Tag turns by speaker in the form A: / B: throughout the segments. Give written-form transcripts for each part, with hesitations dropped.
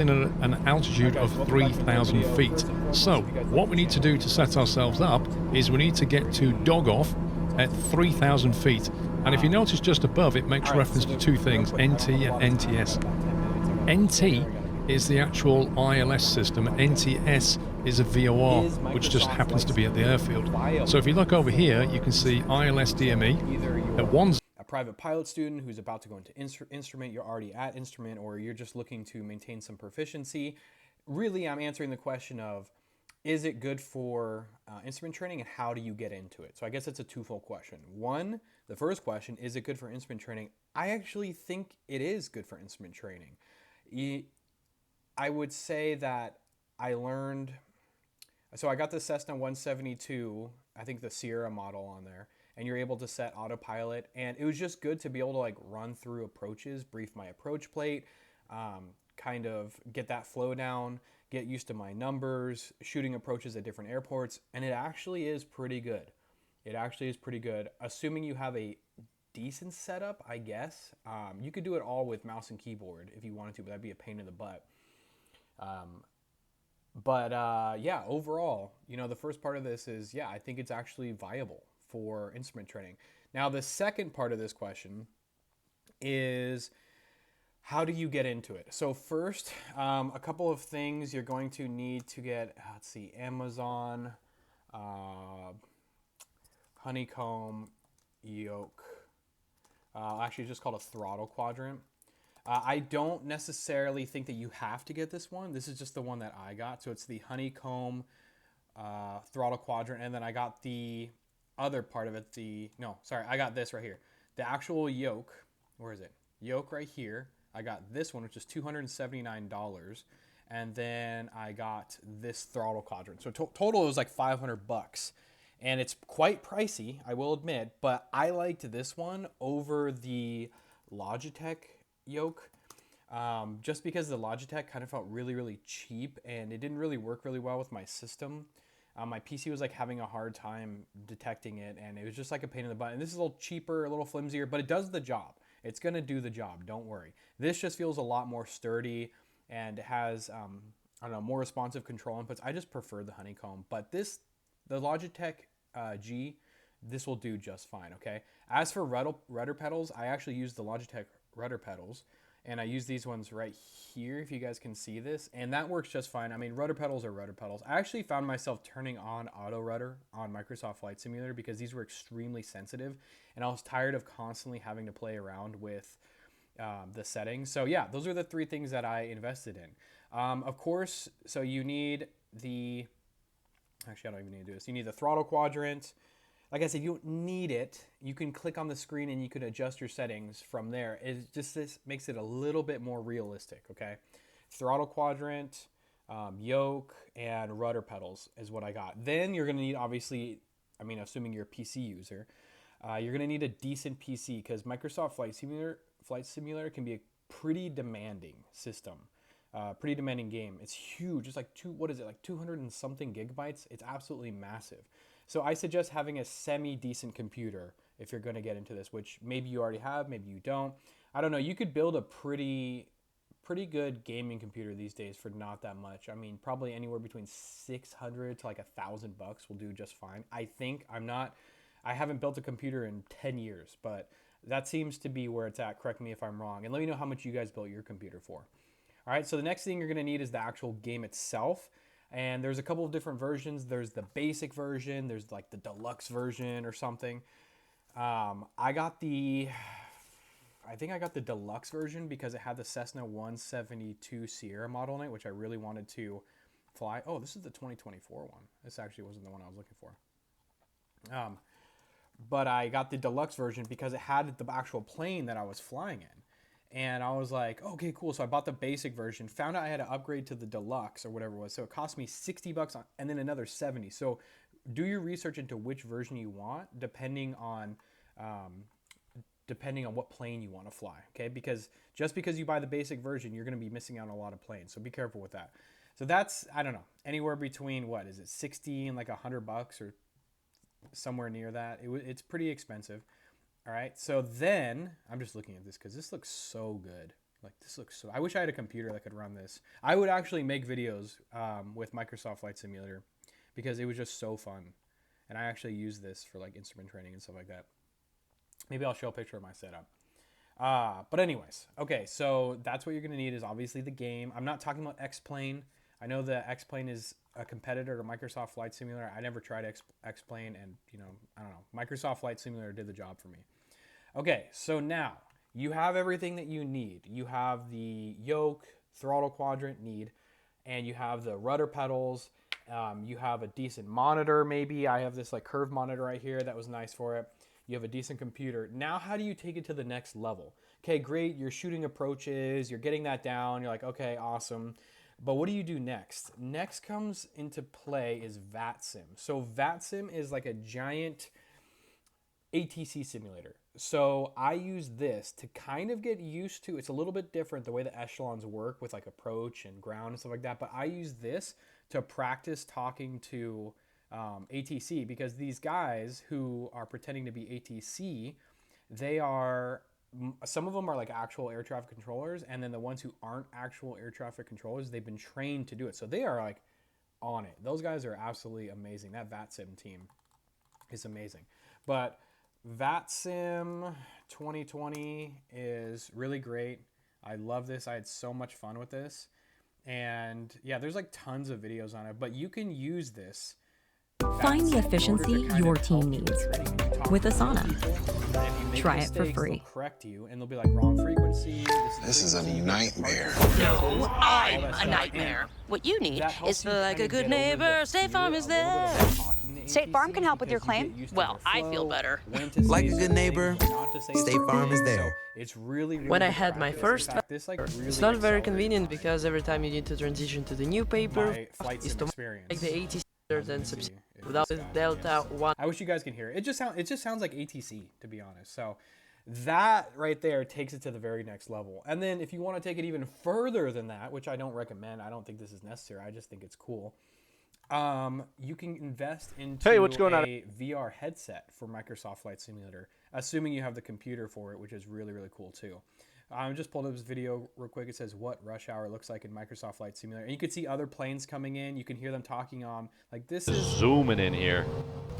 A: in an altitude of 3,000 feet. So what we need to do to set ourselves up is we need to get to dog off at 3,000 feet. And if you notice just above, it makes reference to two things, NT and NTS. NT is the actual ILS system. NTS is a VOR, which just happens to be at the airfield. So if you look over here, you can see ILS DME at one.
B: A private pilot student who's about to go into instrument, you're already at instrument, or you're just looking to maintain some proficiency. Really, I'm answering the question of, is it good for instrument training, and how do you get into it? So I guess it's a twofold question. One, the first question, is it good for instrument training? I actually think it is good for instrument training. I would say that I learned, so I got the Cessna 172, I think the Sierra model on there, and you're able to set autopilot, and it was just good to be able to like run through approaches, brief my approach plate, kind of get that flow down, get used to my numbers, shooting approaches at different airports, and it actually is pretty good. It actually is pretty good, assuming you have a decent setup, I guess. You could do it all with mouse and keyboard if you wanted to, but that'd be a pain in the butt. Yeah, overall, you know, the first part of this is, yeah, I think it's actually viable for instrument training. Now, the second part of this question is, how do you get into it? So first, a couple of things you're going to need to get, let's see, Amazon, honeycomb, yoke. Actually, it's just called a throttle quadrant. I don't necessarily think that you have to get this one. This is just the one that I got. So it's the honeycomb throttle quadrant. And then I got the other part of it. I got this right here. The actual yoke, where is it? Yoke right here. I got this one, which is $279. And then I got this throttle quadrant. So total it was like $500. And it's quite pricey, I will admit, but I liked this one over the Logitech yoke, just because the Logitech kind of felt really, really cheap, and it didn't really work really well with my system. My PC was like having a hard time detecting it, and it was just like a pain in the butt. And this is a little cheaper, a little flimsier, but it does the job. It's gonna do the job, don't worry. This just feels a lot more sturdy and has, I don't know, more responsive control inputs. I just prefer the honeycomb, but the Logitech G, this will do just fine, okay? As for rudder pedals, I actually use the Logitech rudder pedals, and I use these ones right here, if you guys can see this, and that works just fine. I mean, rudder pedals are rudder pedals. I actually found myself turning on auto rudder on Microsoft Flight Simulator because these were extremely sensitive, and I was tired of constantly having to play around with the settings. So yeah, those are the three things that I invested in. Of course, so you need the, actually I don't even need to do this. You need the throttle quadrant. Like I said, you don't need it. You can click on the screen and you can adjust your settings from there. It just this makes it a little bit more realistic, okay? Throttle quadrant, yoke, and rudder pedals is what I got. Then you're gonna need, obviously, I mean, assuming you're a PC user, you're gonna need a decent PC because Microsoft Flight Simulator can be a pretty demanding system. Pretty demanding game. It's huge. It's like 200 and something gigabytes. It's absolutely massive. So I suggest having a semi-decent computer if you're going to get into this, which maybe you already have, maybe you don't. I don't know. You could build a pretty good gaming computer these days for not that much. I mean, probably anywhere between 600 to like $1,000 will do just fine. I think. I haven't built a computer in 10 years, but that seems to be where it's at. Correct me if I'm wrong. And let me know how much you guys built your computer for. All right, so the next thing you're going to need is the actual game itself. And there's a couple of different versions. There's the basic version. There's like the deluxe version or something. I think I got the deluxe version because it had the Cessna 172 Sierra model in it, which I really wanted to fly. Oh, this is the 2024 one. This actually wasn't the one I was looking for. But I got the deluxe version because it had the actual plane that I was flying in. And I was like, okay, cool. So I bought the basic version, found out I had to upgrade to the deluxe or whatever it was. So it cost me $60 and then another 70. So do your research into which version you want, depending on what plane you want to fly. Okay. Because just because you buy the basic version, you're going to be missing out on a lot of planes. So be careful with that. So that's, I don't know, anywhere between what is it? 60 and like $100 or somewhere near that. It's pretty expensive. All right, so then I'm just looking at this because this looks so good. Like, this looks so... I wish I had a computer that could run this. I would actually make videos with Microsoft Flight Simulator because it was just so fun. And I actually use this for like instrument training and stuff like that. Maybe I'll show a picture of my setup. But anyways, okay, so that's what you're going to need is obviously the game. I'm not talking about X-Plane. I know that X-Plane is a competitor to Microsoft Flight Simulator. I never tried X-Plane, and, you know, I don't know. Microsoft Flight Simulator did the job for me. Okay, so now you have everything that you need. You have the yoke, throttle quadrant and you have the rudder pedals. You have a decent monitor, maybe. I have this like curved monitor right here that was nice for it. You have a decent computer. Now, how do you take it to the next level? Okay, great. You're shooting approaches. You're getting that down. You're like, okay, awesome. But what do you do next? Next comes into play is VATSIM. So VATSIM is like a giant ATC simulator. So I use this to kind of get used to, it's a little bit different the way the echelons work with like approach and ground and stuff like that. But I use this to practice talking to ATC, because these guys who are pretending to be ATC, they are, some of them are like actual air traffic controllers, and then the ones who aren't actual air traffic controllers, they've been trained to do it. So they are like on it. Those guys are absolutely amazing. That VATSIM team is amazing. But VATSIM 2020 is really great. I love this. I had so much fun with this. And yeah, there's like tons of videos on it, but you can use this.
C: Find the efficiency your team needs with Asana. Try it for free.
B: They'll correct you, and they'll be like, wrong frequency.
D: This is a nightmare.
E: No, I'm a nightmare. What you need is for like a good neighbor, State Farm is there.
F: State Farm can help with your claim.
E: Well, I feel better.
G: Like a good neighbor, State Farm is there.
B: It's really
H: when I had my first, it's not very convenient because every time you need to transition to the new paper, it's to like the ATC and subsidy without the Delta 1.
B: I wish you guys can hear it. It just sounds like ATC, to be honest. So that right there takes it to the very next level. And then if you want to take it even further than that, which I don't recommend, I don't think this is necessary, I just think it's cool. You can invest into a VR headset for Microsoft Flight Simulator, assuming you have the computer for it, which is really, really cool too. I just pulled up this video real quick. It says what rush hour looks like in Microsoft Flight Simulator. And you can see other planes coming in. You can hear them talking on, like this is...
I: Zooming in here.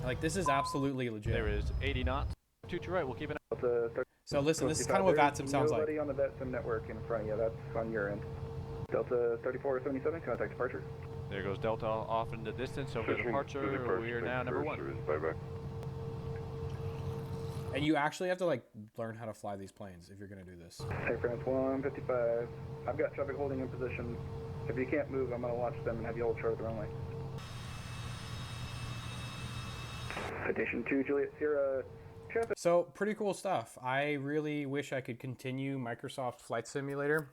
B: Like this is absolutely legit.
I: There is 80 knots. To your right, we'll keep it out.
B: So listen, this is kind of what VATSIM sounds like.
J: Nobody on the VATSIM network in front of you. That's on your end. Delta 3477, contact departure.
I: There goes Delta off in the distance over departure. We are now number 1.
J: Bye-bye.
B: And you actually have to like learn how to fly these planes if you're going to do this.
J: Hey, France 155. I've got traffic holding in position. If you can't move, I'm going to launch them and have you hold short of the runway. Citation 2, Juliet Sierra. Traffic.
B: So pretty cool stuff. I really wish I could continue Microsoft Flight Simulator.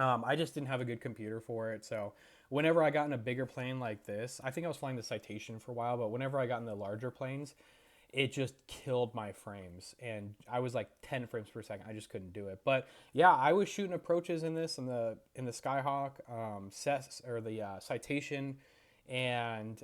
B: I just didn't have a good computer for it. So whenever I got in a bigger plane like this, I think I was flying the Citation for a while, but whenever I got in the larger planes, it just killed my frames, and I was like 10 frames per second. I just couldn't do it. But yeah, I was shooting approaches in this in the Skyhawk, or the Citation, and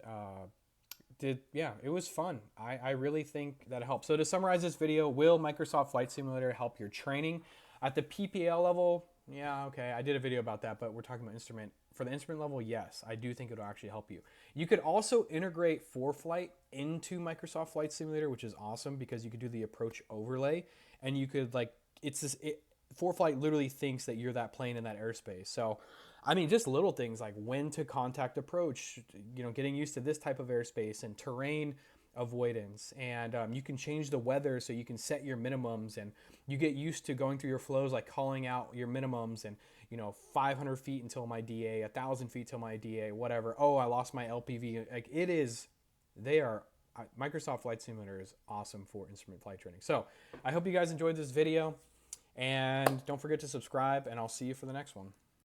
B: it was fun. I really think that helped. So to summarize this video, will Microsoft Flight Simulator help your training at the PPL level? Yeah, okay, I did a video about that, but we're talking about instrument. For the instrument level, yes, I do think it'll actually help you. You could also integrate ForeFlight into Microsoft Flight Simulator, which is awesome because you could do the approach overlay, and you could like, ForeFlight literally thinks that you're that plane in that airspace. So, I mean, just little things like when to contact approach, you know, getting used to this type of airspace and terrain avoidance, and you can change the weather so you can set your minimums, and you get used to going through your flows, like calling out your minimums, and 500 feet until my DA, 1,000 feet till my DA, whatever. Oh, I lost my LPV. Like Microsoft Flight Simulator is awesome for instrument flight training. So I hope you guys enjoyed this video, and don't forget to subscribe, and I'll see you for the next one.